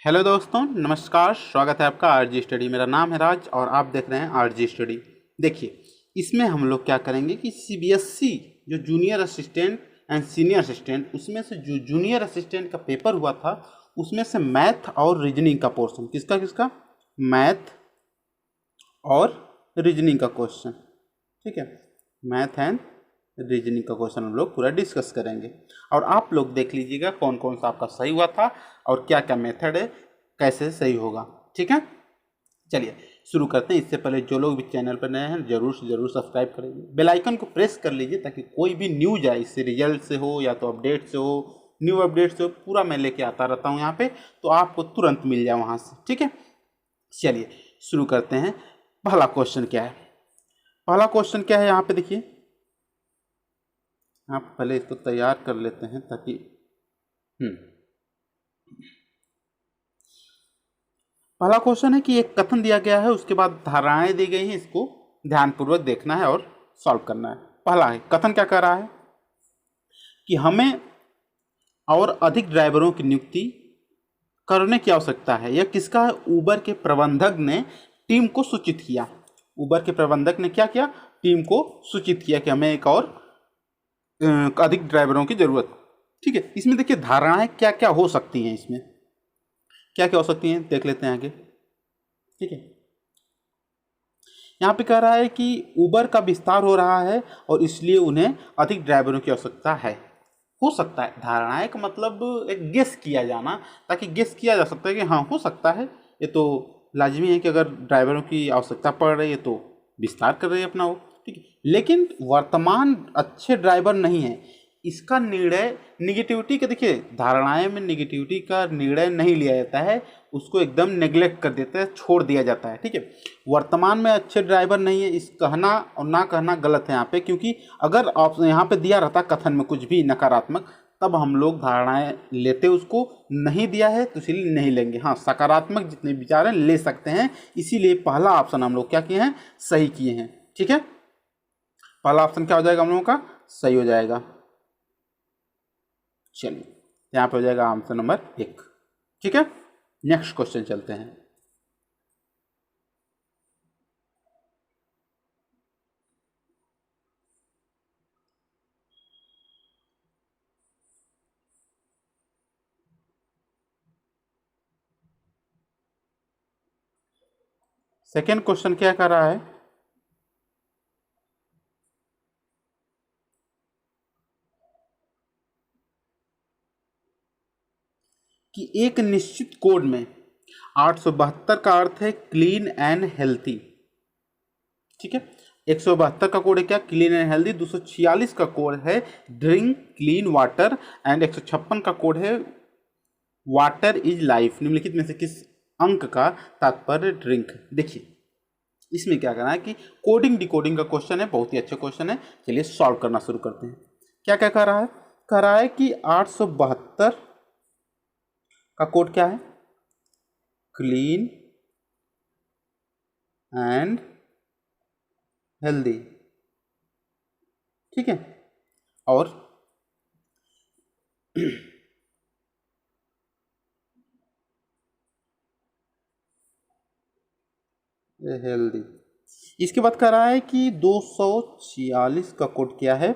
Hello दोस्तों, नमस्कार। स्वागत है आपका आरजी स्टडी। मेरा नाम है राज और आप देख रहे हैं आरजी स्टडी। देखिए, इसमें हम लोग क्या करेंगे कि सीबीएसई जो junior assistant and senior assistant, उसमें से जो जूनियर असिस्टेंट का पेपर हुआ था उसमें से मैथ और रीजनिंग का पोर्शन, किसका किसका, मैथ और रीजनिंग का क्वेश्चन। ठीक है, मैथ एंड रीजनिंग का क्वेश्चन हम लोग पूरा डिस्कस करेंगे और आप लोग देख लीजिएगा कौन कौन सा आपका सही हुआ था और क्या क्या मेथड है, कैसे सही होगा। ठीक है, चलिए शुरू करते हैं। इससे पहले जो लोग भी चैनल पर नए हैं जरूर से जरूर सब्सक्राइब करेंगे, बेल आइकन को प्रेस कर लीजिए ताकि कोई भी न्यूज आए, इससे रिजल्ट से हो या तो अपडेट से हो, न्यू अपडेट से हो, पूरा मैं लेके आता रहता हूँ यहाँ पे, तो आपको तुरंत मिल जाए वहाँ से। ठीक है, चलिए शुरू करते हैं। पहला क्वेश्चन क्या है, पहला क्वेश्चन क्या है यहाँ पे देखिए। आप पहले इसको तैयार कर लेते हैं ताकि पहला क्वेश्चन है कि एक कथन दिया गया है, उसके बाद धारणाएं दी गई हैं, इसको ध्यानपूर्वक देखना है और सॉल्व करना है। पहला है, कथन क्या कह रहा है कि हमें और अधिक ड्राइवरों की नियुक्ति करने की आवश्यकता है। यह किसका है? उबर के प्रबंधक ने टीम को सूचित किया। उबर के प्रबंधक ने क्या किया? टीम को सूचित किया कि हमें एक और अधिक ड्राइवरों की जरूरत। ठीक है, इसमें देखिए धारणाएं क्या क्या हो सकती हैं, इसमें क्या क्या हो सकती हैं देख लेते हैं आगे। ठीक है, यहाँ पे कह रहा है कि उबर का विस्तार हो रहा है और इसलिए उन्हें अधिक ड्राइवरों की आवश्यकता है। हो सकता है, धारणाएं का मतलब एक गेस किया जाना, ताकि गेस किया जा सकता है कि हाँ हो सकता है, ये तो लाजमी है कि अगर ड्राइवरों की आवश्यकता पड़ रही है तो विस्तार कर रही है अपना वो। ठीक है, लेकिन वर्तमान अच्छे ड्राइवर नहीं है, इसका निर्णय निगेटिविटी का, देखिए धारणाएं में निगेटिविटी का निर्णय नहीं लिया जाता है, उसको एकदम नेग्लेक्ट कर देता है, छोड़ दिया जाता है। ठीक है, वर्तमान में अच्छे ड्राइवर नहीं है, इस कहना और ना कहना गलत है यहाँ पे, क्योंकि अगर आप यहाँ पे दिया रहता कथन में कुछ भी नकारात्मक, तब हम लोग धारणाएं लेते, उसको नहीं दिया है तो इसलिए नहीं लेंगे। हाँ, सकारात्मक जितने विचार हैं ले सकते हैं, इसीलिए पहला ऑप्शन हम लोग क्या किए हैं, सही किए हैं। ठीक है, पहला ऑप्शन क्या हो जाएगा हम लोगों का, सही हो जाएगा। चलिए यहाँ पे हो जाएगा आंसर नंबर 1। ठीक है, नेक्स्ट क्वेश्चन चलते हैं। सेकेंड क्वेश्चन क्या कर रहा है कि एक निश्चित कोड में 872 का अर्थ है क्लीन एंड हेल्थी। ठीक है, 172 का कोड है क्या, क्लीन एंड हेल्थी। 246 का कोड है ड्रिंक क्लीन वाटर एंड 156 का कोड है वाटर इज लाइफ। निम्नलिखित में से किस अंक का तात्पर्य ड्रिंक। देखिए इसमें क्या करना है कि कोडिंग डिकोडिंग का क्वेश्चन है, बहुत ही अच्छा क्वेश्चन है। चलिए सॉल्व करना शुरू करते हैं। क्या क्या कह रहा है, कह रहा है कि 872 का कोड क्या है, क्लीन एंड हेल्दी। ठीक है, और हेल्दी। इसके बाद कह रहा है कि 246 का कोड क्या है,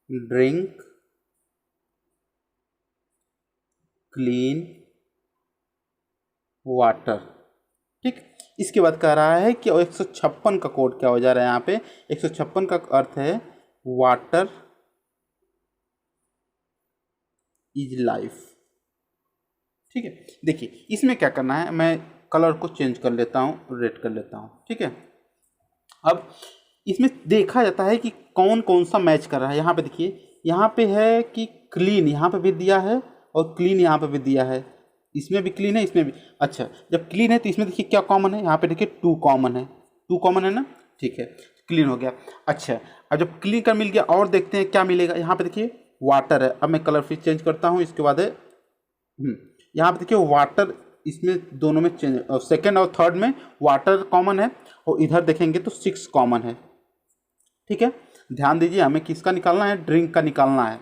ड्रिंक क्लीन वाटर। ठीक, इसके बाद कह रहा है कि 156 का कोड क्या हो जा रहा है यहाँ पे, 156 का अर्थ है वाटर इज लाइफ। ठीक है, देखिए इसमें क्या करना है, मैं कलर को चेंज कर लेता हूँ, रेड कर लेता हूँ। ठीक है, अब इसमें देखा जाता है कि कौन कौन सा मैच कर रहा है। यहाँ पे देखिए, यहाँ पे है कि क्लीन यहाँ पे भी दिया है और क्लीन यहाँ पे भी दिया है, इसमें भी क्लीन है, इसमें भी। अच्छा, जब क्लीन है तो इसमें देखिए क्या कॉमन है, यहाँ पे देखिए 2 कॉमन है, 2 कॉमन है ना। ठीक है, क्लीन हो गया। अच्छा, अब जब क्लीन का मिल गया और देखते हैं क्या मिलेगा। यहाँ पे देखिए वाटर है, अब मैं कलर फिर चेंज करता हूँ। इसके बाद है यहाँ पे देखिए वाटर, इसमें दोनों में चेंज, सेकेंड और थर्ड में वाटर कॉमन है और इधर देखेंगे तो 6 कॉमन है। ठीक है, ध्यान दीजिए हमें किसका निकालना है, ड्रिंक का निकालना है।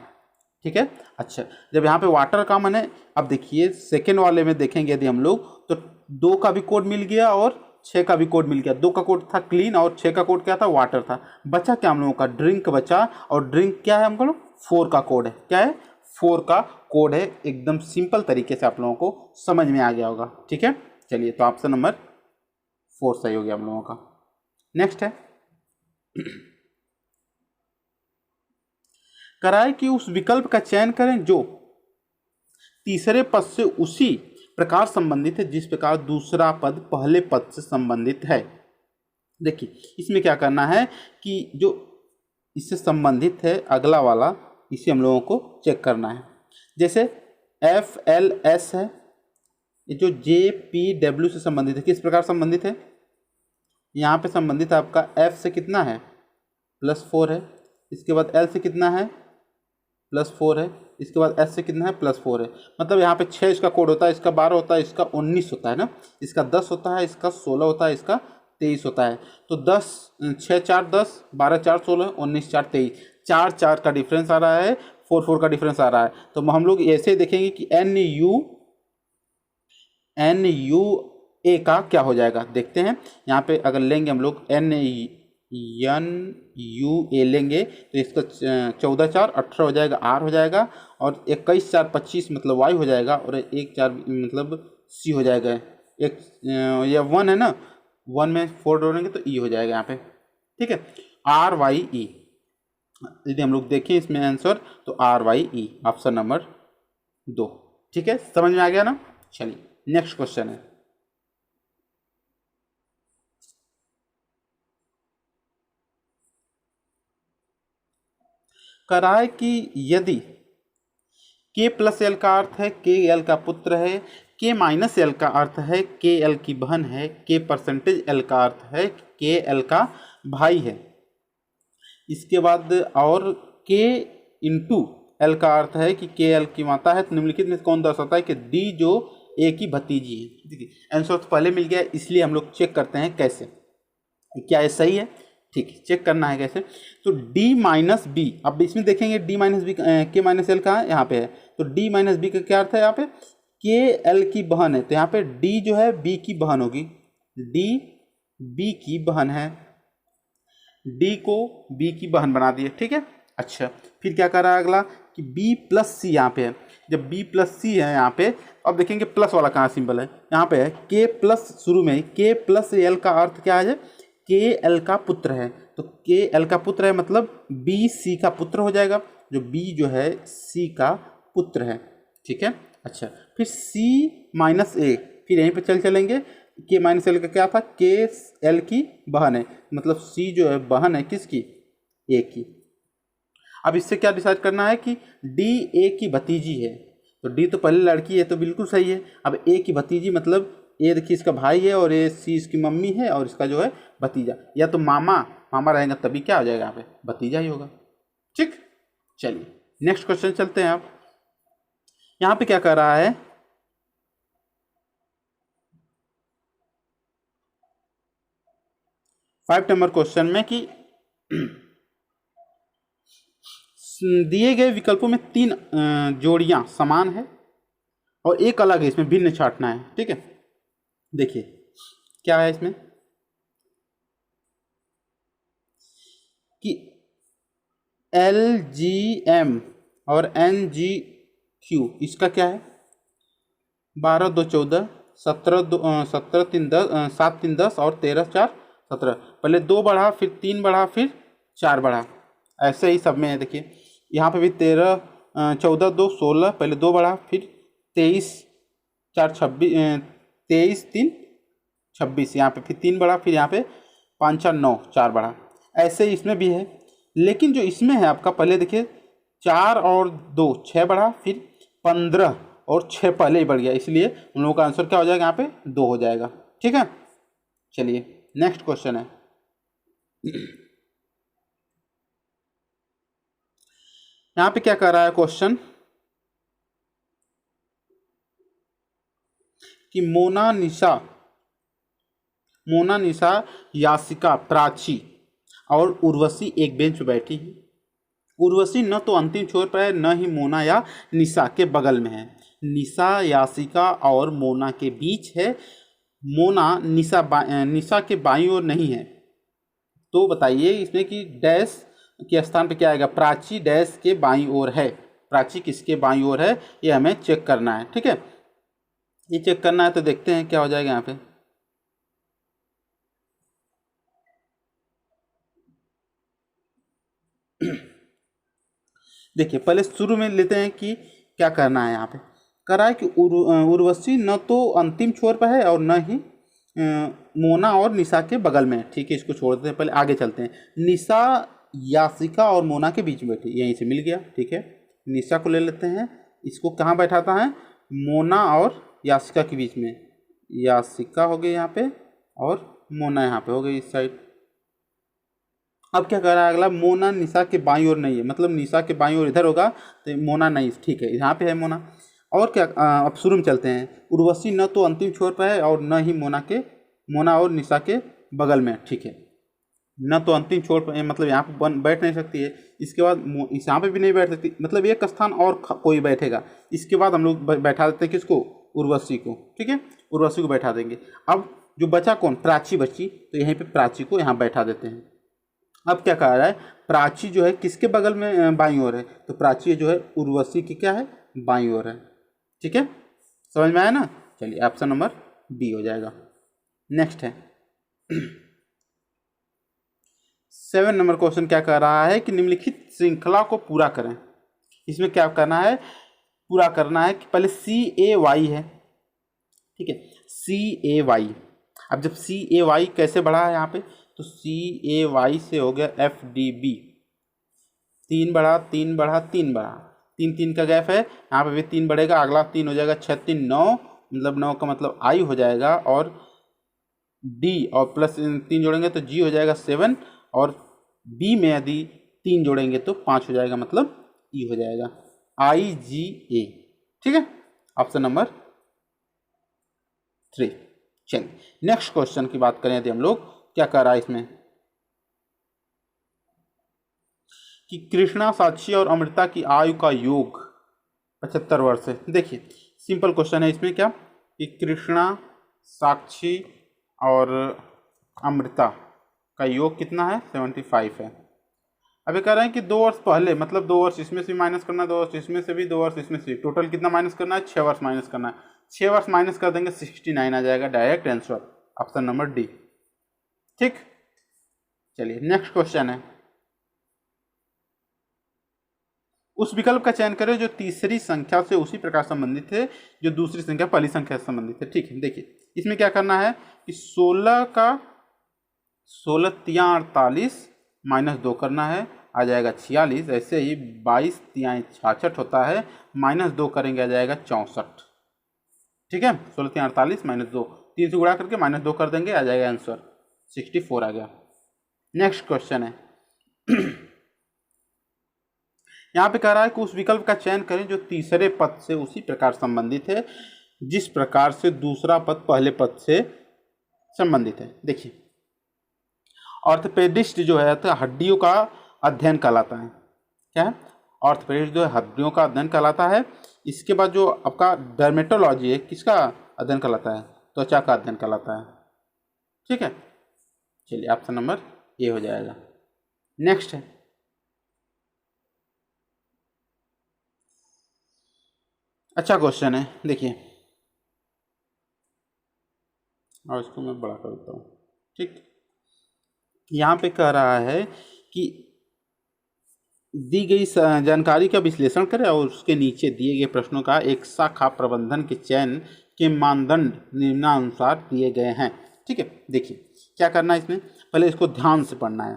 ठीक है। अच्छा, जब यहाँ पे वाटर कॉमन है, अब देखिए सेकेंड वाले में देखेंगे यदि हम लोग तो 2 का भी कोड मिल गया और 6 का भी कोड मिल गया। 2 का कोड था क्लीन और 6 का कोड क्या था, वाटर था। बचा क्या हम लोगों का, ड्रिंक बचा। और ड्रिंक क्या है, हमको 4 का कोड है। क्या है, 4 का कोड है। एकदम सिंपल तरीके से आप लोगों को समझ में आ गया होगा। ठीक है, चलिए तो ऑप्शन नंबर 4 सही हो गया हम लोगों का। नेक्स्ट है, कराए कि उस विकल्प का चयन करें जो तीसरे पद से उसी प्रकार संबंधित है जिस प्रकार दूसरा पद पहले पद से संबंधित है। देखिए इसमें क्या करना है कि जो इससे संबंधित है अगला वाला, इसे हम लोगों को चेक करना है। जैसे FLS है, ये जो JPW से संबंधित है, किस प्रकार संबंधित है, यहाँ पे संबंधित है आपका F से कितना है, +4 है। इसके बाद L से कितना है, +4 है। इसके बाद S से कितना है, +4 है। मतलब यहाँ पे 6 इसका कोड होता है, इसका 12 होता है, इसका 19 होता है ना, इसका 10 होता है, इसका 16 होता है, इसका 23 होता है। तो 10 6 4 10, 12 4 16, 19 4 23, 4 4 का डिफरेंस आ रहा है, 4 4 का डिफरेंस आ रहा है। तो हम लोग ऐसे देखेंगे कि NUA का क्या हो जाएगा, देखते हैं। यहाँ पे अगर लेंगे हम लोग NUA लेंगे तो इसका 14 4 18 हो जाएगा, R हो जाएगा। और 21 4 25 मतलब Y हो जाएगा। और 1 4 मतलब C हो जाएगा। एक ये 1 है ना, 1 में 4 जोड़ेंगे तो E हो जाएगा यहाँ पे। ठीक है, RYE। यदि हम लोग देखें इसमें आंसर तो RYE ऑप्शन नंबर 2। ठीक है, समझ में आ गया ना। चलिए नेक्स्ट क्वेश्चन है, कराए कि यदि K+L का अर्थ है KL का पुत्र है, K-L का अर्थ है KL की बहन है, K%L का अर्थ है KL का भाई है। इसके बाद और K×L का अर्थ है कि KL की माता है। तो निम्नलिखित में कौन दर्शाता है कि D जो A की भतीजी है। देखिए आंसर तो पहले मिल गया, इसलिए हम लोग चेक करते हैं कैसे, क्या ये सही है। ठीक है, चेक करना है कैसे। तो D-B, अब इसमें देखेंगे D-B K-L कहाँ है, यहाँ पे है। तो D-B का क्या अर्थ है, यहाँ पे KL की बहन है। तो यहाँ पे D जो है B की बहन होगी, D B की बहन है, D को B की बहन बना दिए। ठीक है, अच्छा फिर क्या कर रहा है अगला कि B+C यहाँ पे है। जब B+C है यहाँ पे, अब देखेंगे प्लस वाला कहाँ सिंबल है, यहाँ पे है K+ शुरू में ही। K+L का अर्थ क्या है, KL का पुत्र है। तो KL का पुत्र है मतलब B C का पुत्र हो जाएगा, जो B जो है C का पुत्र है। ठीक है, अच्छा फिर C-A, फिर यहीं पे चलेंगे। K-L का क्या था, KL की बहन है, मतलब C जो है बहन है किसकी, A की। अब इससे क्या डिसाइड करना है कि D A की भतीजी है। तो D तो पहले लड़की है तो बिल्कुल सही है। अब A की भतीजी मतलब A देखिए इसका भाई है और A C इसकी मम्मी है और इसका जो है भतीजा, या तो मामा रहेगा तभी क्या हो जाएगा यहाँ पे, भतीजा ही होगा। ठीक, चलिए नेक्स्ट क्वेश्चन चलते हैं। आप यहाँ पे क्या कर रहा है, 5 नंबर क्वेश्चन में कि दिए गए विकल्पों में 3 जोड़ियां समान है और एक अलग है, इसमें भिन्न छांटना है। ठीक है, देखिए क्या है इसमें कि LGM और NGQ, इसका क्या है, 12 2 14, 17 3 10, 7 3 10 और 13 4 17। पहले 2 बढ़ा, फिर 3 बढ़ा, फिर 4 बढ़ा, ऐसे ही सब में है। देखिए यहाँ पे भी 13 14 2 16, पहले 2 बढ़ा, फिर 23 4 26, 23 3 26, यहाँ पे फिर 3 बढ़ा, फिर यहाँ पे 5 4 9 4 बढ़ा। ऐसे ही इसमें भी है, लेकिन जो इसमें है आपका पहले देखिए 4 और 2 6 बढ़ा, फिर 15 और 6 पहले ही बढ़ गया, इसलिए उन लोगों का आंसर क्या हो जाएगा, यहाँ पे 2 हो जाएगा। ठीक है, चलिए नेक्स्ट क्वेश्चन है। यहाँ पे क्या कर रहा है क्वेश्चन कि मोनालिसा, यासिका, प्राची और उर्वशी एक बेंच पर बैठी हैं। उर्वशी न तो अंतिम छोर पर है, न ही मोना या निशा के बगल में है। निशा यासिका और मोना के बीच है। मोना निशा के बाईं ओर नहीं है। तो बताइए इसमें कि डैश के स्थान पे क्या आएगा, प्राची डैश के बाईं ओर है। प्राची किसके बाईं ओर है ये हमें चेक करना है। ठीक है, ये चेक करना है तो देखते हैं क्या हो जाएगा यहाँ पे। देखिए पहले शुरू में लेते हैं कि क्या करना है। यहाँ पे करा है कि उर्वशी न तो अंतिम छोर पर है और न ही मोना और निशा के बगल में। ठीक है, इसको छोड़ देते हैं, पहले आगे चलते हैं। निशा यासिका और मोना के बीच में बैठी, यहीं से मिल गया। ठीक है, निशा को ले लेते हैं, इसको कहाँ बैठाता है, मोना और यासिका के बीच में। यासिका हो गई यहाँ पे और मोना यहाँ पे हो गई इस साइड। अब क्या कर रहा है अगला, मोना निशा के बाईं ओर नहीं है, मतलब निशा के बाईं ओर इधर होगा तो मोना नहीं। ठीक है, यहाँ पे है मोना। और क्या, अब शुरू में चलते हैं। उर्वशी न तो अंतिम छोर पर है और न ही मोना और निशा के बगल में। ठीक है, न तो अंतिम छोर पर मतलब यहाँ पे बैठ नहीं सकती है। इसके बाद इस यहाँ पे भी नहीं बैठ सकती, मतलब एक स्थान और कोई बैठेगा। इसके बाद हम लोग बैठा देते हैं किसको, उर्वशी को। ठीक है, उर्वशी को बैठा देंगे। अब जो बचा कौन, प्राची बची, तो यहीं पे प्राची को यहाँ बैठा देते हैं। अब क्या कह रहा है, प्राची जो है किसके बगल में बाईं ओर है, तो प्राची जो है उर्वशी की क्या है, बाईं ओर है। ठीक है, समझ में आया ना। चलिए ऑप्शन नंबर बी हो जाएगा। नेक्स्ट है 7 नंबर क्वेश्चन। क्या कह रहा है कि निम्नलिखित श्रृंखला को पूरा करें। इसमें क्या करना है, पूरा करना है कि पहले CAY है। ठीक है, CAY। अब जब CAY कैसे बढ़ा है यहाँ पे, तो CAY से हो गया FDB। 3 बढ़ा 3 बढ़ा 3 बढ़ा, 3 3 का गैप है, यहाँ पे भी 3 बढ़ेगा, अगला 3 हो जाएगा 6 3 9, मतलब 9 का मतलब I हो जाएगा, और D और प्लस 3 जोड़ेंगे तो G हो जाएगा 7, और B में यदि 3 जोड़ेंगे तो 5 हो जाएगा, मतलब E हो जाएगा IGA। ठीक है, ऑप्शन नंबर 3। चलिए नेक्स्ट क्वेश्चन की बात करें यदि हम लोग, क्या कर रहा है इसमें कि कृष्णा, साक्षी और अमृता की आयु का योग 75 वर्ष है। देखिए सिंपल क्वेश्चन है इसमें, क्या कि कृष्णा, साक्षी और अमृता का योग कितना है, 75 है। अभी कह रहे हैं कि 2 वर्ष पहले, मतलब 2 वर्ष इसमें से माइनस करना है, 2 वर्ष इसमें से भी, 2 वर्ष इसमें से, टोटल कितना माइनस करना है, 6 वर्ष माइनस करना है। 6 वर्ष माइनस कर देंगे 69 आ जाएगा, direct answer option number D. ठीक, चलिए नेक्स्ट क्वेश्चन है, उस विकल्प का चयन करें जो तीसरी संख्या से उसी प्रकार संबंधित है जो दूसरी संख्या पहली संख्या से संबंधित है। ठीक है, देखिए इसमें क्या करना है कि 16 तियां 48 माइनस 2 करना है, आ जाएगा 46। ऐसे ही 22 तियां 66 होता है, माइनस 2 करेंगे आ जाएगा 64। ठीक है, 16 तियां 48 माइनस 2, 3 से गुणा करके माइनस 2 कर देंगे, आ जाएगा आंसर 64 आ गया। नेक्स्ट क्वेश्चन है यहाँ पे कह रहा है कि उस विकल्प का चयन करें जो तीसरे पद से उसी प्रकार संबंधित है जिस प्रकार से दूसरा पद पहले पद से संबंधित है। देखिए ऑर्थोपेडिस्ट जो है तो हड्डियों का अध्ययन कहलाता है। क्या है, ऑर्थोपेडिस्ट जो है हड्डियों का अध्ययन कहलाता है। इसके बाद जो आपका डर्मेटोलॉजी है किसका अध्ययन कहलाता है, त्वचा का अध्ययन कहलाता है। ठीक है, चलिए ऑप्शन नंबर ए हो जाएगा। नेक्स्ट है अच्छा क्वेश्चन है, देखिए और इसको मैं बड़ा कर देता हूँ। ठीक, यहाँ पे कह रहा है कि दी गई जानकारी का विश्लेषण करें और उसके नीचे दिए गए प्रश्नों का एक शाखा प्रबंधन के चयन के मानदंड निम्नानुसार दिए गए हैं। ठीक है, देखिए क्या करना है इसमें, पहले इसको ध्यान से पढ़ना है।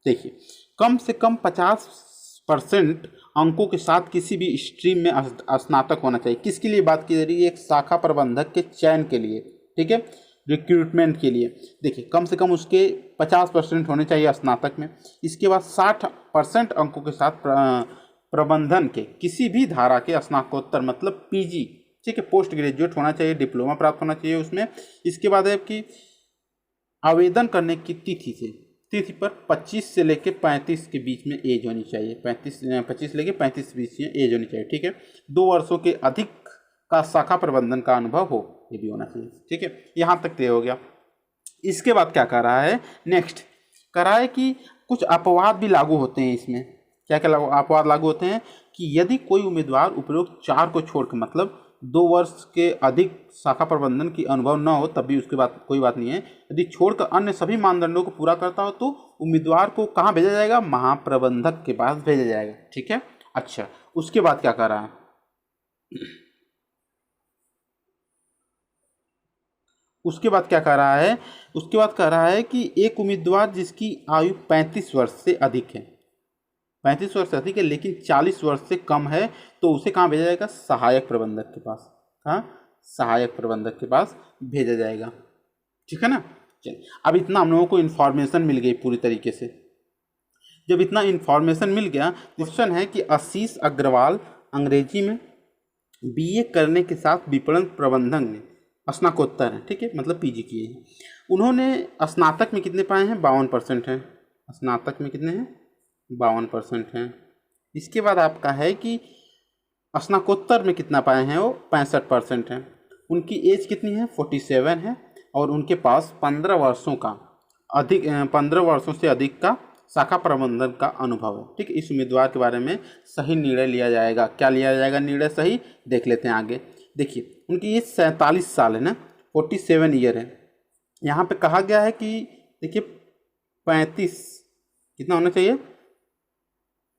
देखिए कम से कम 50% अंकों के साथ किसी भी स्ट्रीम में स्नातक होना चाहिए। किसके लिए बात की जा रही है, एक शाखा प्रबंधक के चयन के लिए। ठीक है, रिक्रूटमेंट के लिए। देखिए कम से कम उसके 50% होने चाहिए स्नातक में। इसके बाद 60% अंकों के साथ प्रबंधन के किसी भी धारा के स्नातकोत्तर मतलब पीजी, ठीक है, पोस्ट ग्रेजुएट होना चाहिए, डिप्लोमा प्राप्त होना चाहिए उसमें। इसके बाद है कि आवेदन करने की तिथि पर 25 से लेके 35 के बीच में एज होनी चाहिए। 25 से लेके 35 के बीच में एज होनी चाहिए, ठीक है। 2 वर्षों के अधिक का शाखा प्रबंधन का अनुभव हो, ये भी होना चाहिए, ठीक है। यहाँ तक तय हो गया। इसके बाद क्या कर रहा है, नेक्स्ट कर रहा है कि कुछ अपवाद भी लागू होते हैं इसमें। क्या क्या अपवाद लागू होते हैं कि यदि कोई उम्मीदवार उपरोक्त 4 को छोड़कर, मतलब 2 वर्ष के अधिक शाखा प्रबंधन की अनुभव न हो तब भी उसके बाद कोई बात नहीं है, यदि छोड़कर अन्य सभी मानदंडों को पूरा करता हो तो उम्मीदवार को कहाँ भेजा जाएगा, महाप्रबंधक के पास भेजा जाएगा, ठीक है। अच्छा, उसके बाद क्या कर रहा है, उसके बाद क्या कर रहा है, उसके बाद कह रहा है कि एक उम्मीदवार जिसकी आयु 35 वर्ष से अधिक है, 35 वर्ष से अधिक है लेकिन 40 वर्ष से कम है, तो उसे कहाँ भेजा जाएगा, सहायक प्रबंधक के पास। कहाँ, सहायक प्रबंधक के पास भेजा जाएगा, ठीक है ना। चलिए, अब इतना हम लोगों को इन्फॉर्मेशन मिल गई पूरी तरीके से। जब इतना इन्फॉर्मेशन मिल गया, क्वेश्चन है कि आशीष अग्रवाल अंग्रेजी में बीए करने के साथ विपणन प्रबंधन में स्नातकोत्तर है, ठीक है, मतलब पीजी किए हैं। उन्होंने स्नातक में कितने पाए हैं, 52% हैं। स्नातक में कितने हैं, 52% हैं। इसके बाद आपका है कि स्नातकोत्तर में कितना पाए हैं, वो 65% हैं। उनकी एज कितनी है, 47 है, और उनके पास 15 वर्षों से अधिक का शाखा प्रबंधन का अनुभव है, ठीक है। इस उम्मीदवार के बारे में सही निर्णय लिया जाएगा। क्या लिया जाएगा निर्णय सही, देख लेते हैं आगे। देखिए, उनकी एज 47 साल है ना, 47 ईयर है। यहाँ पे कहा गया है कि देखिए 35 कितना होना चाहिए,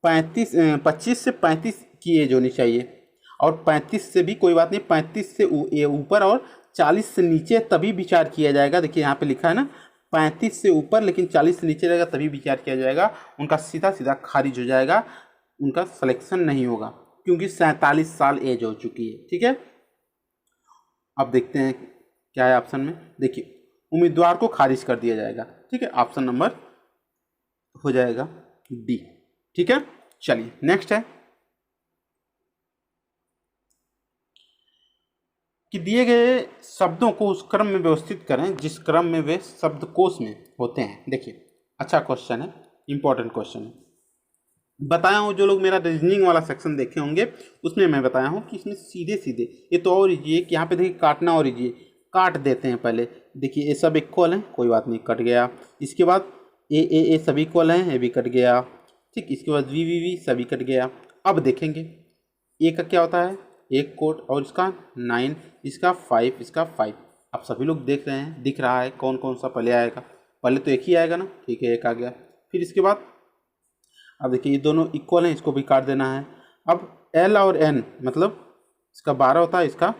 25 से 35 की एज होनी चाहिए, और 35 से भी कोई बात नहीं, 35 से ऊपर और 40 से नीचे तभी विचार किया जाएगा। देखिए यहाँ पे लिखा है ना, 35 से ऊपर लेकिन 40 से नीचे रहेगा तभी विचार किया जाएगा। उनका सीधा सीधा खारिज हो जाएगा, उनका सिलेक्शन नहीं होगा, क्योंकि 47 साल एज हो चुकी है, ठीक है। अब देखते हैं क्या है ऑप्शन में। देखिए, उम्मीदवार को खारिज कर दिया जाएगा, ठीक है। ऑप्शन नंबर हो जाएगा डी, ठीक है। चलिए नेक्स्ट है कि दिए गए शब्दों को उस क्रम में व्यवस्थित करें जिस क्रम में वे शब्दकोश में होते हैं। देखिए, अच्छा क्वेश्चन है, इंपॉर्टेंट क्वेश्चन है। बताया हूँ, जो लोग मेरा रीजनिंग वाला सेक्शन देखे होंगे उसमें मैं बताया हूँ कि इसमें सीधे सीधे ये तो और इजिए कि यहाँ पे देखिए काटना और इजिए, काट देते हैं पहले। देखिए ये सब इक्वल हैं, कोई बात नहीं, कट गया। इसके बाद ए सभी इक्वल हैं, ये भी कट गया, ठीक। इसके बाद वी सभी कट गया। अब देखेंगे ए का क्या होता है, 1 कोट, और इसका 9, इसका 5, इसका 5। आप सभी लोग देख रहे हैं, दिख रहा है कौन कौन सा पहले आएगा, पहले तो एक ही आएगा ना, ठीक है, एक आ गया। फिर इसके बाद अब देखिए ये दोनों इक्वल हैं, इसको भी काट देना है। अब एल और एन, मतलब इसका 12 होता है, इसका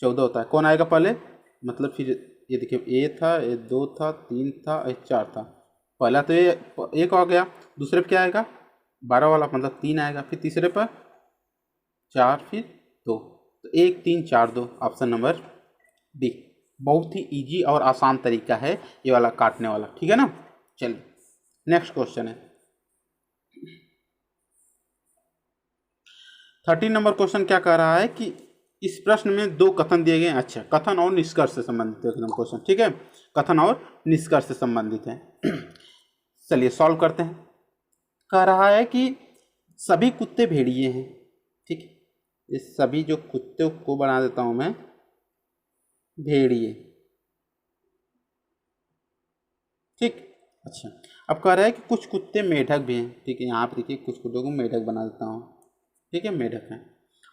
14 होता है, कौन आएगा पहले, मतलब फिर ये देखिए ए था, ये 2 था, 3 था, ये 4 था। पहला तो ये 1 आ गया, दूसरे पे क्या आएगा, 12 वाला, मतलब 3 आएगा, फिर तीसरे पर 4, फिर 2, तो 1 3 4 2, ऑप्शन नंबर डी। बहुत ही इजी और आसान तरीका है ये वाला काटने वाला, ठीक है ना। चलिए नेक्स्ट क्वेश्चन है 13 नंबर क्वेश्चन। क्या कह रहा है कि इस प्रश्न में 2 कथन दिए गए हैं। अच्छा, कथन और निष्कर्ष से संबंधित एकदम क्वेश्चन, ठीक है, कथन और निष्कर्ष से संबंधित है। चलिए सॉल्व करते हैं। कह रहा है कि सभी कुत्ते भेड़िए हैं, ठीक है, ये सभी जो कुत्ते को बना देता हूं मैं भेड़िए, ठीक। अच्छा, अब कह रहा है कि कुछ कुत्ते मेढक भी हैं, ठीक है, यहाँ पे देखिए कुछ कुत्तों को मेढक बना देता हूँ, ठीक है, मेढक हैं।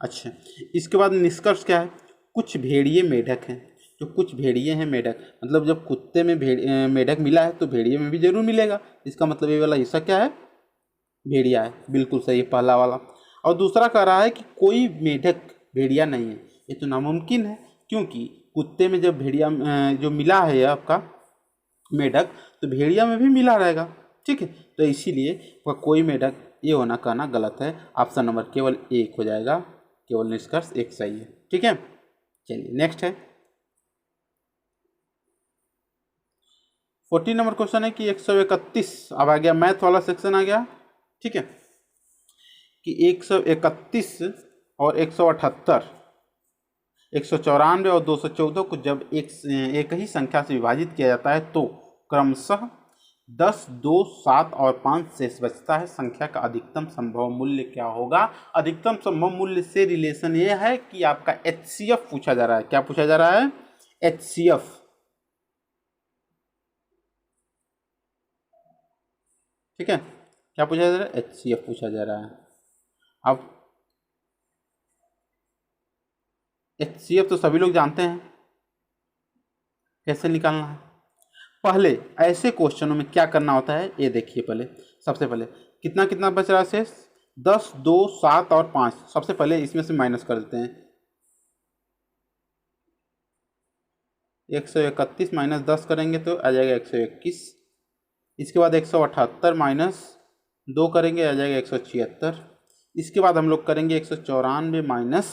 अच्छा, इसके बाद निष्कर्ष क्या है, कुछ भेड़िए मेढक हैं। जो कुछ भेड़िए हैं मेढक, मतलब जब कुत्ते में मेढक मिला है तो भेड़िए में भी जरूर मिलेगा, इसका मतलब ये वाला हिस्सा क्या है, भेड़िया है, बिल्कुल सही, पहला वाला। और दूसरा कह रहा है कि कोई मेढक भेड़िया नहीं है, ये तो नामुमकिन है, क्योंकि कुत्ते में जब भेड़िया जो मिला है आपका मेढक, तो भेड़िया में भी मिला रहेगा, ठीक है, तो इसीलिए कोई मेढक, ये होना कहना गलत है। ऑप्शन नंबर केवल 1 हो जाएगा, केवल निष्कर्ष 1 सही है, ठीक है। चलिए नेक्स्ट है 14 नंबर क्वेश्चन है कि 131, अब आ गया मैथ वाला सेक्शन आ गया, ठीक है, कि 131 और 178, 194 और 214 को जब एक ही संख्या से विभाजित किया जाता है तो क्रमशः 10, 2, 7 और 5 शेष बचता है, संख्या का अधिकतम संभव मूल्य क्या होगा। अधिकतम संभव मूल्य से रिलेशन ये है कि आपका HCF पूछा जा रहा है। क्या पूछा जा रहा है? HCF। ठीक है, क्या पूछा जा रहा है? HCF पूछा जा रहा है। अब HCF तो सभी लोग जानते हैं कैसे निकालना है। पहले ऐसे क्वेश्चनों में क्या करना होता है ये देखिए। पहले सबसे पहले कितना कितना बच रहा है शेष? 10, 2, 7 और 5। सबसे पहले इसमें से माइनस कर देते हैं। 131 माइनस 10 करेंगे तो आ जाएगा 121। इसके बाद 178 माइनस 2 करेंगे, आ जाएगा 176। इसके बाद हम लोग करेंगे 194 माइनस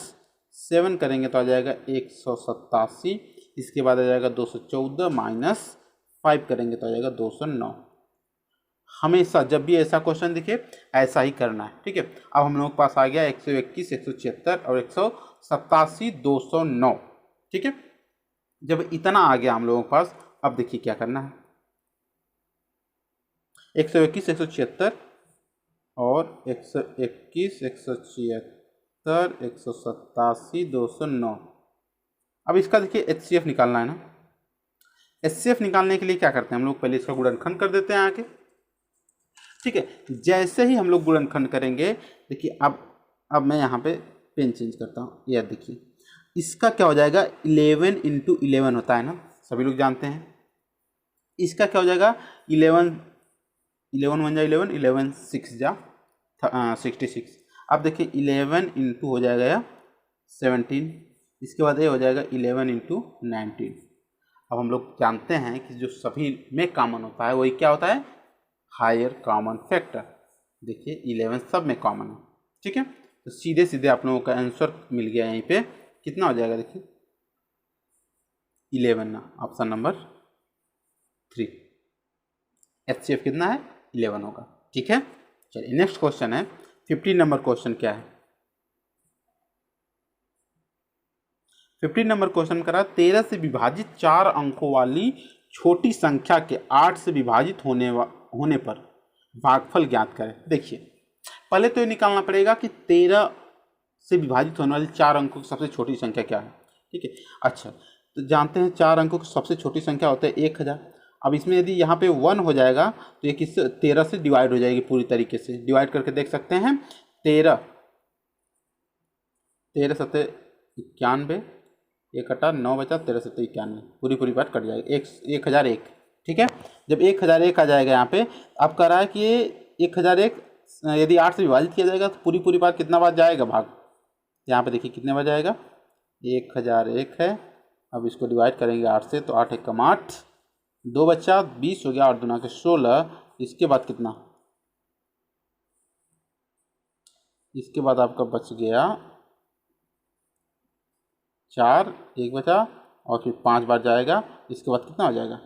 7 करेंगे तो आ जाएगा 187। इसके बाद आ जाएगा 214 माइनस 5 करेंगे तो आ जाएगा 209। हमेशा जब भी ऐसा क्वेश्चन दिखे ऐसा ही करना है। ठीक है, अब हम लोग के पास आ गया 121, 176 और 187, 209। ठीक है, जब इतना आ गया हम लोगों के पास, अब देखिए क्या करना है। 121, 176 और 121, 176, 187, 209। अब इसका देखिए HCF निकालना है ना। HCF निकालने के लिए क्या करते हैं हम लोग? पहले इसका गुणनखंड कर देते हैं आके। ठीक है, जैसे ही हम लोग गुणनखंड करेंगे, देखिए अब मैं यहाँ पे पेन चेंज करता हूँ। यह देखिए इसका क्या हो जाएगा? 11 × 11 होता है ना, सभी लोग जानते हैं। इसका क्या हो जाएगा? 11 1 जा 11, 11 6 जा 66। अब देखिए 11 इंटू हो जाएगा 17। इसके बाद ये हो जाएगा 11 × 19। अब हम लोग जानते हैं कि जो सभी में कॉमन होता है वही क्या होता है? Higher common factor. देखिए 11 सब में कॉमन है। ठीक है, तो सीधे सीधे आप लोगों का आंसर मिल गया। यहीं पे कितना हो जाएगा? देखिए 11 ना, ऑप्शन नंबर 3। HCF कितना है? 11 होगा। ठीक है, चलिए नेक्स्ट क्वेश्चन है 15 नंबर क्वेश्चन। क्या है 15 नंबर क्वेश्चन? करा 13 से विभाजित 4 अंकों वाली छोटी संख्या के 8 से विभाजित होने पर भागफल ज्ञात करें। देखिए पहले तो ये निकालना पड़ेगा कि 13 से विभाजित होने वाली 4 अंकों की सबसे छोटी संख्या क्या है। ठीक है, अच्छा तो जानते हैं 4 अंकों की सबसे छोटी संख्या होता है 1000। अब इसमें यदि यहाँ पे 1 हो जाएगा तो ये किससे? 13 से डिवाइड हो जाएगी पूरी तरीके से। डिवाइड करके देख सकते हैं। 13 7 91, 1 कटा 9 बचा, 13 7 91, पूरी बात कट जाएगी। 1001। ठीक है, जब 1001 आ जाएगा यहाँ पे, अब कह रहा है कि ये 1001 यदि 8 से विभाजित किया जाएगा तो पूरी बार कितना बार जाएगा भाग? यहाँ पे देखिए कितने बार जाएगा? 1001 है। अब इसको डिवाइड करेंगे 8 से तो 8 एकम 8, 2 बचा 20 हो गया, 8 दूना के 16। इसके बाद कितना? इसके बाद आपका बच गया 4, 1 बचा और फिर 5 बार जाएगा। इसके बाद कितना हो जाएगा?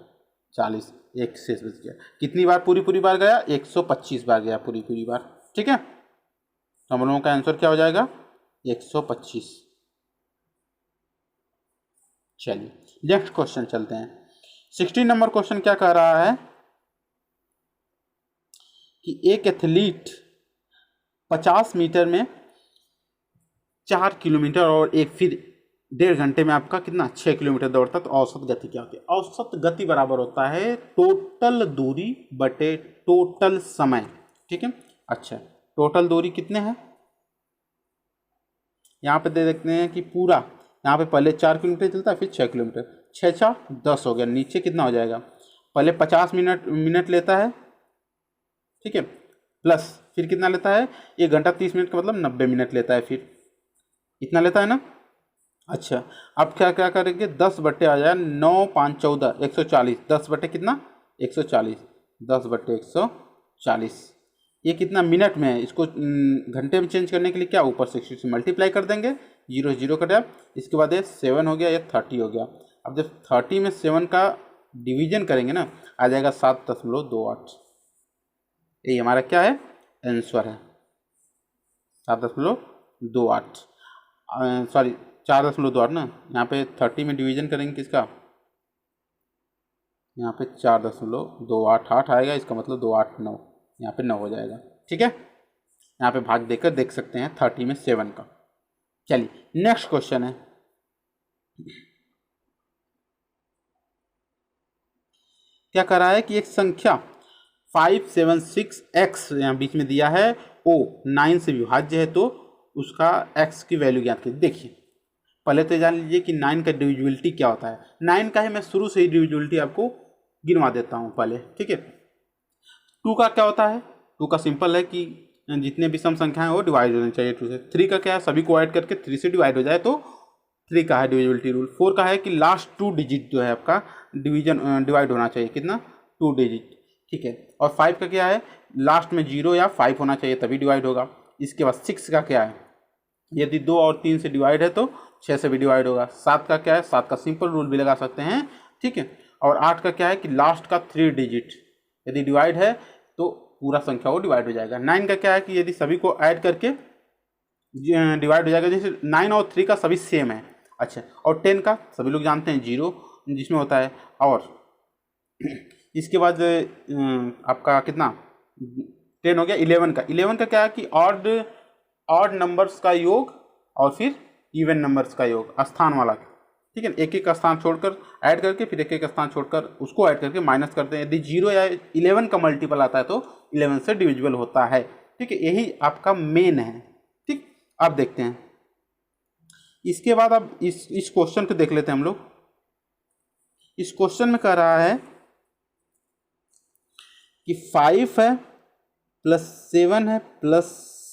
40, एक शेष बच गया। कितनी बार पूरी बार गया? 125 बार गया पूरी बार। ठीक है, तो हम लोगों का आंसर क्या हो जाएगा? 125। चलिए नेक्स्ट क्वेश्चन चलते हैं। 16 नंबर क्वेश्चन क्या कह रहा है कि एक एथलीट 50 मीटर में 4 किलोमीटर और एक फिर 1.5 घंटे में आपका कितना? 6 किलोमीटर दौड़ता है, तो औसत गति क्या होती है? औसत गति बराबर होता है टोटल दूरी बटे टोटल समय। ठीक है, अच्छा टोटल दूरी कितने हैं यहाँ पे दे देखते हैं कि पूरा यहाँ पे पहले 4 किलोमीटर चलता है, फिर 6 किलोमीटर, 6 6 10 हो गया। नीचे कितना हो जाएगा? पहले 50 मिनट लेता है। ठीक है, प्लस फिर कितना लेता है? 1 घंटा 30 मिनट का मतलब 90 मिनट लेता है, फिर इतना लेता है ना। अच्छा अब क्या क्या करेंगे? 10 बट्टे आ जाए 9 5 14, 140। 10 बट्टे कितना? 140। 10 बट्टे 140 ये कितना मिनट में है? इसको घंटे में चेंज करने के लिए क्या ऊपर 60 से मल्टीप्लाई कर देंगे, 0 0 कटा। इसके बाद ये 7 हो गया, ये 30 हो गया। अब जब 30 में 7 का डिवीजन करेंगे ना, आ जाएगा 7.28। यही हमारा क्या है? आंसर है 7.28। सॉरी 4.28 ना, यहाँ पे 30 में डिवीजन करेंगे किसका? यहाँ पे 4.288 आएगा, इसका मतलब 289, यहाँ पे 9 हो जाएगा। ठीक है, यहाँ पे भाग देकर देख सकते हैं 30 में 7 का। चलिए नेक्स्ट क्वेश्चन है, क्या कर रहा है कि एक संख्या 576x यहाँ बीच में दिया है, ओ 9 से विभाज्य है, तो उसका x की वैल्यू ज्ञात कीजिए। देखिए पहले तो जान लीजिए कि 9 का डिविजिबिलिटी क्या होता है। 9 का है, मैं शुरू से ही डिविजिबिलिटी आपको गिनवा देता हूँ पहले। ठीक है, 2 का क्या होता है, 2 का सिंपल है कि जितने भी सम संख्या है वो डिवाइड होने चाहिए 2 से। 3 का क्या है, सभी को ऐड करके 3 से डिवाइड हो जाए तो 3 का है डिविजिबिलिटी रूल। 4 का है कि लास्ट 2 डिजिट जो है आपका डिवाइड होना चाहिए, कितना, 2 डिजिट। ठीक है, और 5 का क्या है, लास्ट में 0 या 5 होना चाहिए तभी डिवाइड होगा। इसके बाद 6 का क्या है, यदि 2 और 3 से डिवाइड है तो 6 से भी डिवाइड होगा। 7 का क्या है, 7 का सिंपल रूल भी लगा सकते हैं। ठीक है, और 8 का क्या है कि लास्ट का 3 डिजिट यदि डिवाइड है तो पूरा संख्या वो डिवाइड हो जाएगा। 9 का क्या है कि यदि सभी को ऐड करके डिवाइड हो जाएगा, जैसे 9 और 3 का सभी सेम है। अच्छा, और 10 का सभी लोग जानते हैं 0 जिसमें होता है। और इसके बाद आपका कितना 10 हो गया। 11 का क्या है कि ऑड नंबर्स का योग और फिर इवन नंबर्स का योग, स्थान वाला। ठीक है, एक एक का स्थान छोड़कर ऐड करके फिर एक एक का स्थान छोड़कर उसको ऐड करके माइनस करते हैं। यदि 0 या 11 का मल्टीपल आता है तो 11 से डिविजिबल होता है। ठीक है, यही आपका मेन है। ठीक, अब देखते हैं इसके बाद। अब इस क्वेश्चन को देख लेते हैं हम लोग। इस क्वेश्चन में कह रहा है कि 5 है प्लस 7 है प्लस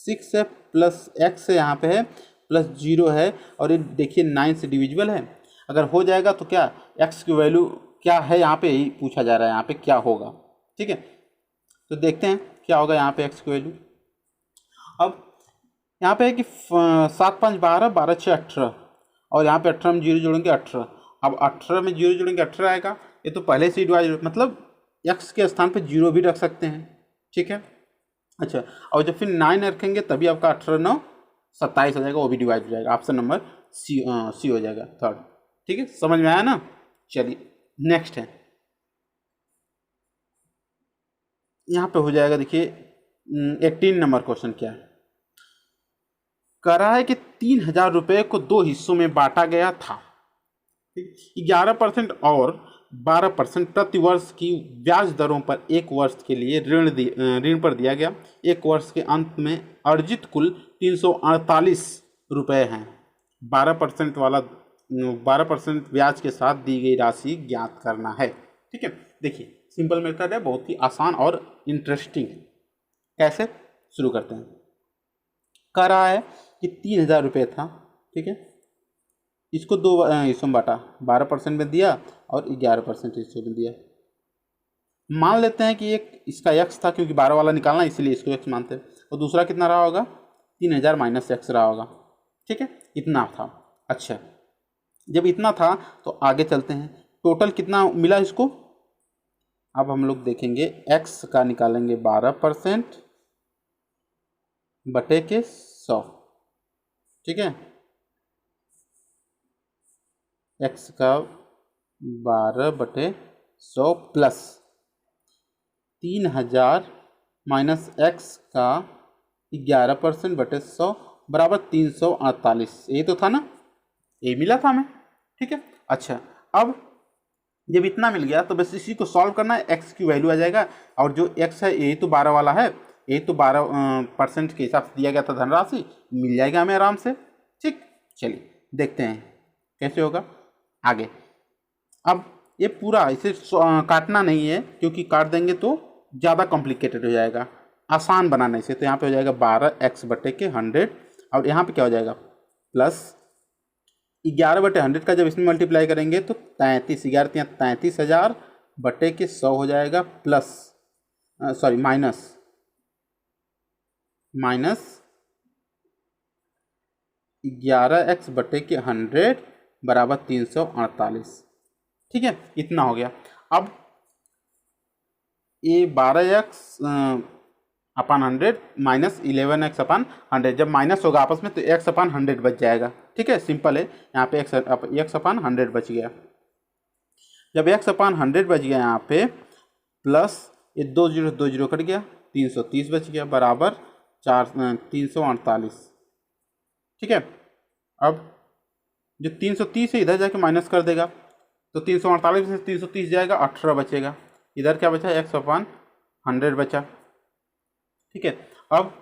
6 है प्लस x है, यहाँ पे है प्लस 0 है, और ये देखिए 9 से डिविजिबल है। अगर हो जाएगा तो क्या x की वैल्यू क्या है, यहाँ पे यही पूछा जा रहा है, यहाँ पे क्या होगा। ठीक है, तो देखते हैं क्या होगा यहाँ पे x की वैल्यू। अब यहाँ पे है कि 7 5 12 12 6 18, और यहाँ पे 18 में 0 जोड़ेंगे 18। अब 18 में 0 जोड़ेंगे 18 आएगा, ये तो पहले से ही डिवाइड, मतलब x के स्थान पे 0 भी रख सकते हैं। ठीक है, अच्छा, और जब फिर 9 रखेंगे तभी आपका 18 9 27 हो जाएगा, वो भी डिवाइड हो जाएगा। ऑप्शन नंबर सी हो जाएगा, थर्ड। ठीक है, समझ में आया ना। चलिए नेक्स्ट है, यहाँ पे हो जाएगा। देखिए 18 नंबर क्वेश्चन क्या है, कह रहा है कि 3000 रुपये को 2 हिस्सों में बांटा गया था। 11% और 12% प्रति वर्ष की ब्याज दरों पर 1 वर्ष के लिए ऋण पर दिया गया। 1 वर्ष के अंत में अर्जित कुल 348 रुपये हैं। 12% वाला 12% ब्याज के साथ दी गई राशि ज्ञात करना है। ठीक है, देखिए सिंपल मेथड है, बहुत ही आसान और इंटरेस्टिंग। कैसे, शुरू करते हैं। कह रहा है कि 3000 रुपये था। ठीक है, इसको 2 हिस्सों में बांटा, 12% में दिया और 11% हिस्सों में दिया। मान लेते हैं कि एक इसका x था, क्योंकि 12 वाला निकालना इसलिए इसको x मानते हैं, और दूसरा कितना रहा होगा, 3000 माइनस x रहा होगा। ठीक है, इतना था। अच्छा, जब इतना था तो आगे चलते हैं, टोटल कितना मिला इसको। अब हम लोग देखेंगे x का निकालेंगे 12% बटे के 100। ठीक है, x का 12 बटे 100 प्लस 3000 माइनस x का 11% बटे 100 बराबर 348। ये तो था ना, ये मिला था हमें। ठीक है, अच्छा, अब जब इतना मिल गया तो बस इसी को सॉल्व करना है, x की वैल्यू आ जाएगा, और जो x है यही तो 12 वाला है, यही तो 12% के हिसाब से दिया गया था धनराशि, मिल जाएगा हमें आराम से। ठीक, चलिए देखते हैं कैसे होगा आगे। अब ये पूरा इसे काटना नहीं है, क्योंकि काट देंगे तो ज़्यादा कॉम्प्लिकेटेड हो जाएगा। आसान बनाने से तो यहाँ पे हो जाएगा 12x बटे के 100, और यहाँ पे क्या हो जाएगा प्लस 11 बटे 100 का जब इसमें मल्टीप्लाई करेंगे तो 33, 11 33,000 बटे के 100 हो जाएगा, प्लस सॉरी माइनस 11x बटे के 100 बराबर 348। ठीक है, इतना हो गया। अब ये 12x अपन 100 माइनस 11x अपन 100, जब माइनस होगा आपस में तो x अपन 100 बच जाएगा। ठीक है, सिंपल है, यहाँ पे x अपन 100 बच गया। जब एक्स अपान 100 बच गया यहाँ पे, प्लस ये 2 जीरो कट गया, 330 बच गया, बराबर 348। ठीक है, अब जो 330 है इधर जाके माइनस कर देगा, तो 348 से 330 जाएगा, 18 बचेगा। इधर क्या बचा, एक्स अपान 100 बचा। ठीक है, अब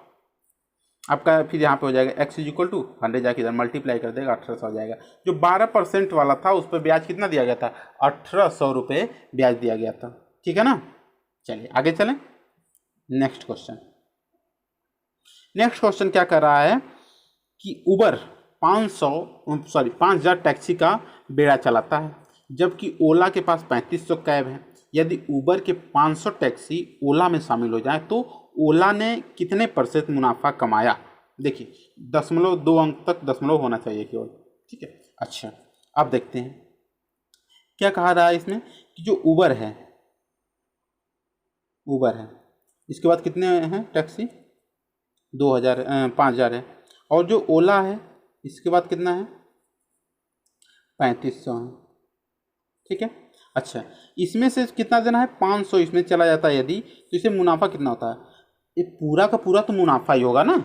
आपका फिर यहाँ पे हो जाएगा एक्स इज इक्वल टू 100, जाके इधर मल्टीप्लाई कर देगा, 1800 हो जाएगा। जो 12% वाला था उस पर ब्याज कितना दिया गया था, 1800 रुपये ब्याज दिया गया था। ठीक है ना, चलिए आगे चलें। नेक्स्ट क्वेश्चन क्या कर रहा है कि उबर 5000 टैक्सी का बेड़ा चलाता है, जबकि ओला के पास 3500 कैब है। यदि उबर के 500 टैक्सी ओला में शामिल हो जाए तो ओला ने कितने % मुनाफा कमाया। देखिए 0.2 अंक तक दशमलव होना चाहिए केवल। ठीक है, अच्छा अब देखते हैं क्या कहा रहा है इसमें कि जो उबर है इसके बाद कितने हैं टैक्सी, 5000 है, और जो ओला है इसके बाद कितना है, 3500 है। ठीक है, अच्छा इसमें से कितना देना है, 500 इसमें चला जाता है यदि, तो इससे मुनाफा कितना होता है, ये पूरा का पूरा तो मुनाफा ही होगा ना,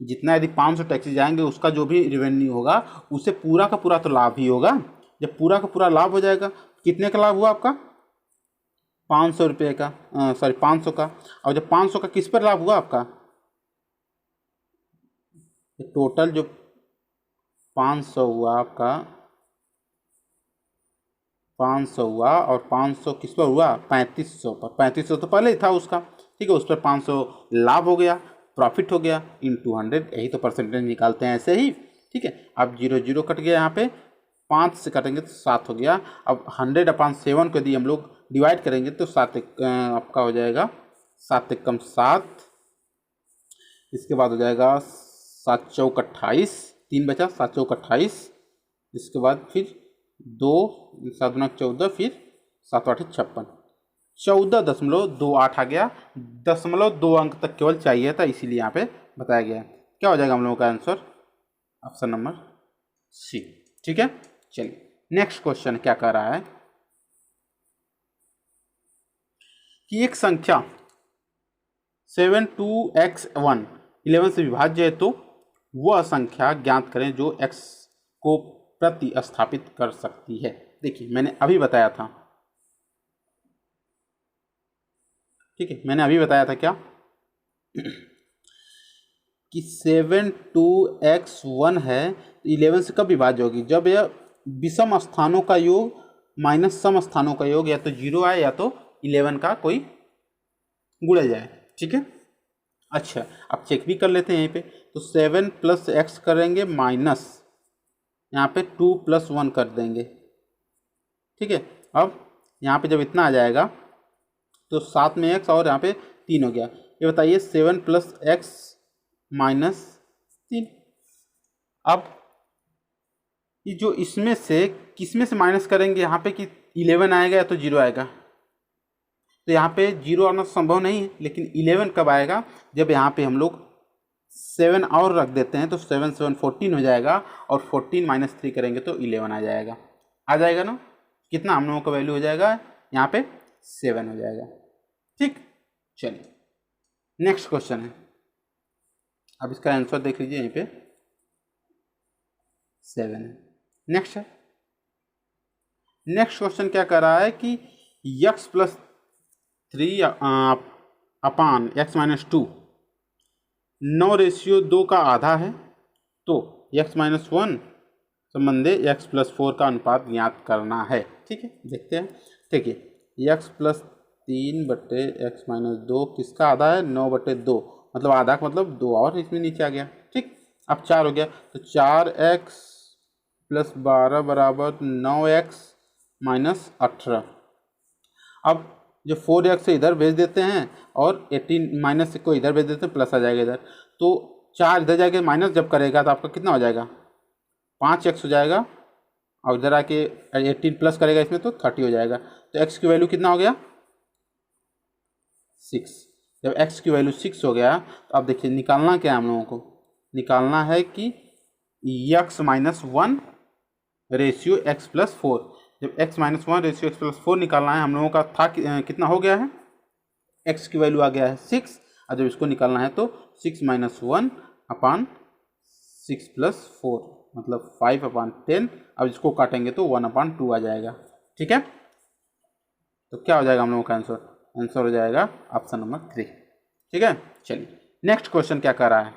जितना यदि 500 टैक्सी जाएंगे उसका जो भी रेवेन्यू होगा उससे पूरा का पूरा तो लाभ ही होगा। जब पूरा का पूरा लाभ हो जाएगा, कितने का लाभ हुआ आपका, 500 रुपये का, 500 का, और जब 500 का किस पर लाभ हुआ आपका, टोटल जो 500 हुआ आपका, 500 हुआ और 500 किस पर हुआ, 3500 पर, 3500 तो पहले ही था उसका। ठीक है, उस पर 500 लाभ हो गया, प्रॉफिट हो गया, इंटू 100, यही तो परसेंटेज निकालते हैं ऐसे ही। ठीक है, अब 0 कट गया, यहाँ पे 5 से कटेंगे तो 7 हो गया। अब 100/7 को यदि हम लोग डिवाइड करेंगे तो 7 आपका हो जाएगा, 7 एकम 7, इसके बाद हो जाएगा 7 चौक 28, 3 बचा, 7 चौक 28, इसके बाद फिर 2, 7 दूना 14, फिर 7 8 56, 14.28 आ गया। 0.2 अंक तक केवल चाहिए था, इसीलिए यहाँ पे बताया गया। क्या हो जाएगा हम लोगों का आंसर, ऑप्शन नंबर सी। ठीक है, चलिए नेक्स्ट क्वेश्चन क्या कह रहा है कि एक संख्या 7(2)(x)(1) 11 से विभाज्य है, तो वह संख्या ज्ञात करें जो x को प्रतिस्थापित कर सकती है। देखिए मैंने अभी बताया था, ठीक है, मैंने अभी बताया था क्या कि 7(2)(x)(1) है, 11 से कब विभाज्य होगी, जब यह विषम स्थानों का योग माइनस सम स्थानों का योग या तो 0 आए या तो 11 का कोई गुणा जाए। ठीक है, अच्छा अब चेक भी कर लेते हैं यहीं पे, तो 7 + x करेंगे माइनस यहाँ पे 2 + 1 कर देंगे। ठीक है, अब यहाँ पे जब इतना आ जाएगा तो 7 में x और यहाँ पे 3 हो गया। ये बताइए 7 + x - 3। अब ये जो इसमें से किस में से माइनस करेंगे यहाँ पे कि 11 आएगा या तो 0 आएगा, तो यहाँ पे 0 आना संभव नहीं है, लेकिन 11 कब आएगा, जब यहाँ पे हम लोग 7 और रख देते हैं तो 7 7 14 हो जाएगा, और 14 - 3 करेंगे तो 11 आ जाएगा। आ जाएगा ना, कितना हम लोगों का वैल्यू हो जाएगा यहाँ पे 7 हो जाएगा। ठीक, चलिए नेक्स्ट क्वेश्चन है, अब इसका आंसर देख लीजिए, यहीं पे 7 है। नेक्स्ट क्वेश्चन क्या कर रहा है कि x + 3 अपान x - 2 9:2 का आधा है, तो x - 1 संबंधे x + 4 का अनुपात ज्ञात करना है। ठीक है, देखते हैं। देखिए x + 3/x - 2 किसका आधा है, 9/2, मतलब आधा का मतलब 2 और इसमें नीचे आ गया। ठीक, अब 4 हो गया, तो 4x + 12 = 9x - 18। अब जो 4x से इधर भेज देते हैं और 18 माइनस को इधर भेज देते हैं, प्लस आ जाएगा इधर, तो 4 इधर जाके माइनस जब करेगा तो आपका कितना हो जाएगा, 5x हो जाएगा, और इधर आके 18 प्लस करेगा इसमें तो 30 हो जाएगा। तो x की वैल्यू कितना हो गया, 6। जब x की वैल्यू 6 हो गया तो अब देखिए निकालना क्या है, हम लोगों को निकालना है कि x - 1 रेशियो x + 4। जब x-1 रेशियो x+4 निकालना है, हम लोगों का था कितना हो गया है, x की वैल्यू आ गया है 6, और जब इसको निकालना है तो 6 - 1 अपान 6 + 4 मतलब 5/10। अब इसको काटेंगे तो 1/2 आ जाएगा। ठीक है, तो क्या हो जाएगा हम लोगों का आंसर, आंसर हो जाएगा ऑप्शन नंबर 3। ठीक है, चलिए नेक्स्ट क्वेश्चन क्या कर रहा है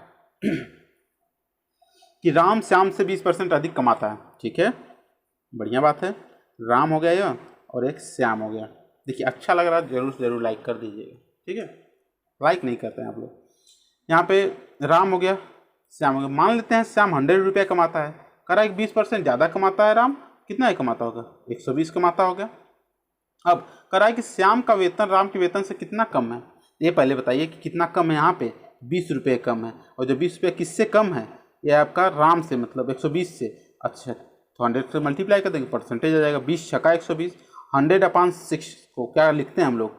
कि राम श्याम से 20% अधिक कमाता है। ठीक है, बढ़िया बात है, राम हो गया ये और एक श्याम हो गया। देखिए अच्छा लग रहा है, जरूर जरूर लाइक कर दीजिएगा। ठीक है, लाइक नहीं करते हैं आप लोग। यहाँ पे राम हो गया, श्याम हो गया। मान लेते हैं श्याम 100 रुपये कमाता है, करा एक 20% ज़्यादा कमाता है, राम कितना ही कमाता होगा, 120 कमाता होगा। अब करा कि श्याम का वेतन राम के वेतन से कितना कम है, ये पहले बताइए कि कितना कम है। यहाँ पे 20 रुपये कम है, और जो 20 रुपये किससे कम है, ये आपका राम से, मतलब 120 से। अच्छा, तो 100 से मल्टीप्लाई कर देंगे, परसेंटेज आ जाएगा 20 छक्का 120। 100/6 को क्या लिखते हैं हम लोग,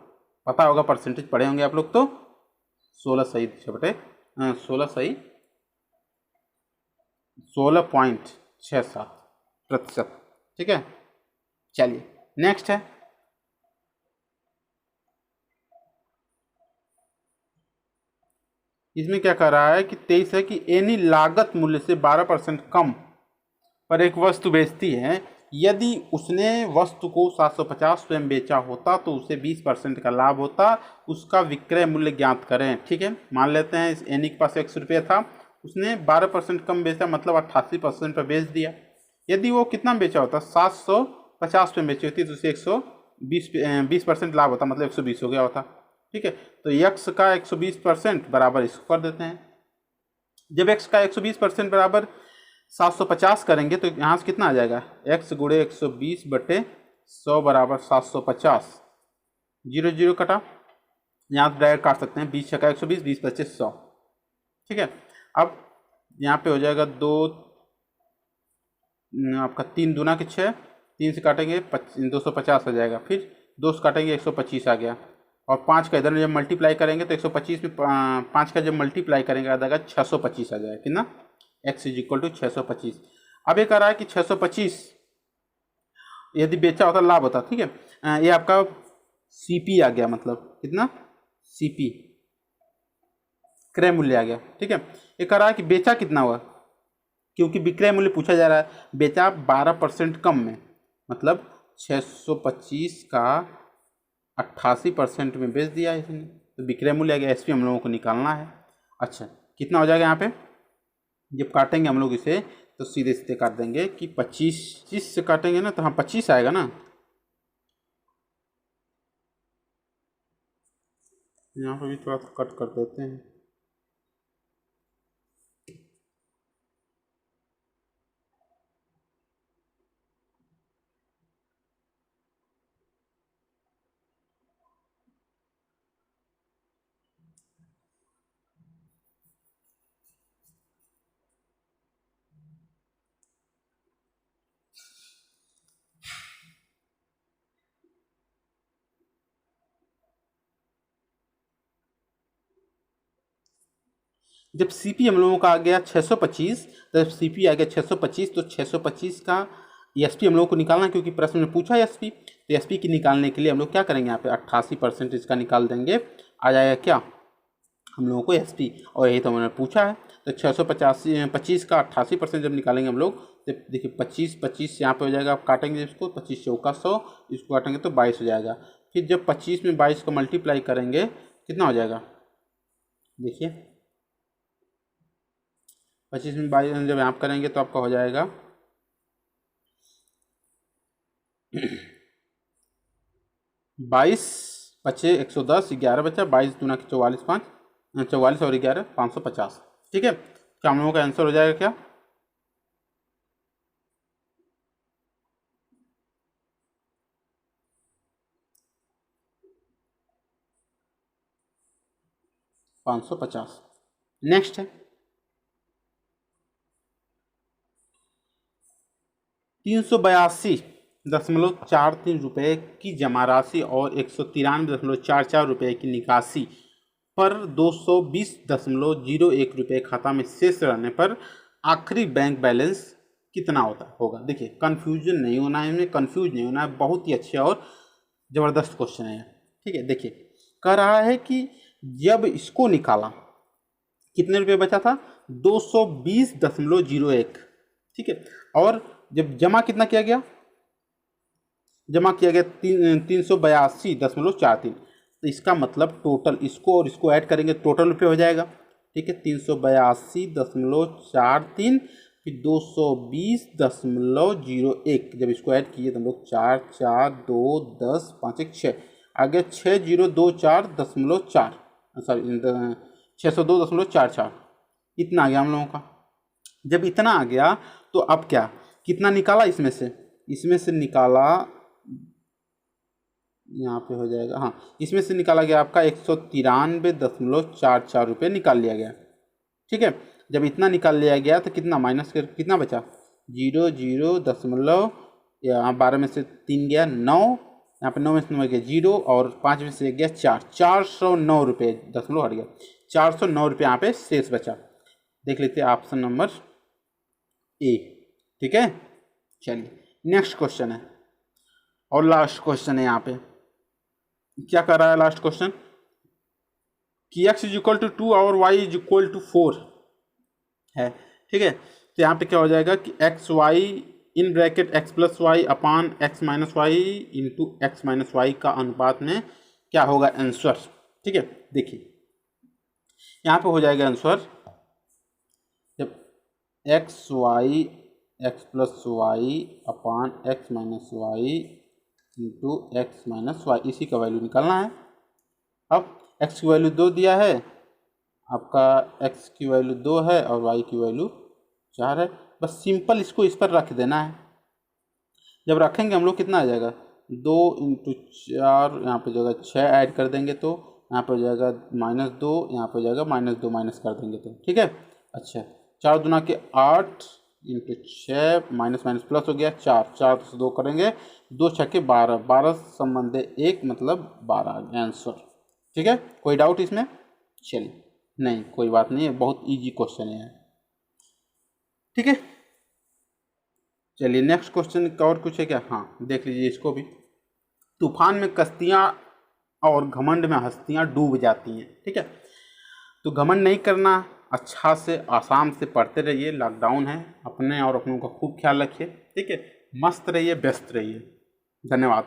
पता होगा, परसेंटेज पढ़े होंगे आप लोग तो, 16 सही 16.67%। ठीक है, चलिए नेक्स्ट है, इसमें क्या कह रहा है कि 23 है कि एनी लागत मूल्य से 12% कम पर एक वस्तु बेचती है। यदि उसने वस्तु को 750 स्वयं बेचा होता तो उसे 20% का लाभ होता। उसका विक्रय मूल्य ज्ञात करें। ठीक है, मान लेते हैं इस एनी के पास 100 रुपये था, उसने 12% कम बेचा, मतलब 88% पर बेच दिया। यदि वो कितना बेचा होता, 750 पे बेची होती तो उसे 120% लाभ होता, मतलब 120 हो गया होता। ठीक है, तो x का 120% बराबर इसको कर देते हैं। जब x का 120% बराबर 750 करेंगे तो यहाँ से कितना आ जाएगा, x गुणे 120/100 बराबर 750। 0 0 कटा, यहाँ डायरेक्ट काट सकते हैं, 20 छक्का 120, 20 × 25 100। ठीक है, अब यहाँ पे हो जाएगा 2 आपका 3 दूना के 6, 3 से काटेंगे 250 आ जाएगा, फिर 2 से काटेंगे 125 आ गया, और 5 का इधर जब मल्टीप्लाई करेंगे तो 125 में 5 का जब मल्टीप्लाई करेंगे आ जाएगा 625 आ जाएगा, कितना, x = 625। अब ये कह रहा है कि 625 यदि बेचा होता लाभ होता। ठीक है, ये आपका CP आ गया, मतलब कितना, CP क्रय मूल्य आ गया। ठीक है, ये कह रहा है कि बेचा कितना हुआ, क्योंकि विक्रय मूल्य पूछा जा रहा है, बेचा 12% कम में, मतलब 625 का 88% में बेच दिया इसने, तो विक्रय मूल्य आ गया। SP हम लोगों को निकालना है। अच्छा, कितना हो जाएगा यहाँ पे, जब काटेंगे हम लोग इसे तो सीधे सीधे काट देंगे कि 25 से काटेंगे ना, तो हाँ 25 आएगा ना। यहाँ पर भी थोड़ा सा कट कर देते हैं। जब CP हम लोगों का आ गया 625, तो जब CP आ गया 625 तो 625 का SP हम लोगों को निकालना है, क्योंकि प्रश्न में पूछा है SP। तो SP की निकालने के लिए हम लोग क्या करेंगे, यहाँ पे 88% इसका निकाल देंगे, आ जाएगा क्या हम लोगों को SP, और यही तो उन्होंने पूछा है। तो 625 का 88% जब निकालेंगे हम लोग, तो देखिए 25 यहाँ पे हो जाएगा, आप काटेंगे इसको, 25 चौका 100, इसको काटेंगे तो 22 हो जाएगा। फिर जब 25 में 22 को मल्टीप्लाई करेंगे कितना हो जाएगा, देखिए 25 में 22 जब यहाँ करेंगे तो आपका हो जाएगा 22 बचे 110, 11 बचा, 22 दूना 44, 5 44 और 11 550। ठीक है, क्या हम लोगों का आंसर हो जाएगा क्या, $550। नेक्स्ट है 382.43 रुपये की जमा राशि और 193.44 रुपये की निकासी पर 220.01 रुपये खाता में शेष रहने पर आखिरी बैंक बैलेंस कितना होगा। देखिए कन्फ्यूजन नहीं होना है, हमें कंफ्यूज नहीं होना है, बहुत ही अच्छा और ज़बरदस्त क्वेश्चन है। ठीक है, देखिए कह रहा है कि जब इसको निकाला कितने रुपये बचा था, 220.01। ठीक है, और जब जमा कितना किया गया, जमा किया गया 382.43। तो इसका मतलब टोटल इसको और इसको ऐड करेंगे टोटल रुपये हो जाएगा। ठीक है, 382.43 फिर 220.01, जब इसको ऐड किए तो हम लोग 4 4 2 10 5 1 6 आगे 6024.4 सॉरी 602.44 इतना आ गया हम लोगों का। जब इतना आ गया तो अब क्या, कितना निकाला इसमें से निकाला, यहाँ पे हो जाएगा, हाँ इसमें से निकाला गया आपका 193.44 रुपये निकाल लिया गया। ठीक है, जब इतना निकाल लिया गया तो कितना माइनस कर कितना बचा, 00 यहाँ 12 में से 3 गया 9, यहाँ पे 9 में से 9 गया 0 और 5 में से 1 गया 4, 409 रुपये, दशमलव हट गया, 409 रुपये यहाँ पे शेष बचा। देख लेते हैं ऑप्शन नंबर ए। ठीक है, चलिए नेक्स्ट क्वेश्चन है और लास्ट क्वेश्चन है। यहाँ पे क्या कर रहा है लास्ट क्वेश्चन कि x इज इक्वल टू 2 और y इज इक्वल टू 4 है। ठीक है, तो यहाँ पे क्या हो जाएगा कि x y in bracket x plus y upon x minus y into x minus y का अनुपात में क्या होगा आंसर। ठीक है, देखिए यहाँ पे हो जाएगा आंसर जब x y x plus y upon x minus y into x minus y, इसी का वैल्यू निकालना है। अब x की वैल्यू 2 दिया है, आपका x की वैल्यू 2 है और y की वैल्यू 4 है, बस सिंपल इसको इस पर रख देना है। जब रखेंगे हम लोग कितना आ जाएगा, 2 इंटू 4, यहाँ पे जगह 6 ऐड कर देंगे तो यहाँ पे हो जाएगा -2, यहाँ पे हो जाएगा -2 माइनस कर देंगे तो ठीक है। अच्छा 4 दूना के 8 इंटू 6 माइनस माइनस प्लस हो गया 4, 4 से 2 करेंगे 2 छक्के 12, 12 संबंधे 1 मतलब 12 आ गया आंसर। ठीक है, कोई डाउट इसमें, चलिए नहीं कोई बात नहीं है, बहुत इजी क्वेश्चन है। ठीक है, चलिए नेक्स्ट क्वेश्चन का और कुछ है क्या, हाँ देख लीजिए इसको भी। तूफान में कश्तियाँ और घमंड में हस्तियाँ डूब जाती हैं। ठीक है, तो घमंड नहीं करना, अच्छा से आसाम से पढ़ते रहिए, लॉकडाउन है, अपने और अपनों का खूब ख्याल रखिए। ठीक है, मस्त रहिए, व्यस्त रहिए, धन्यवाद।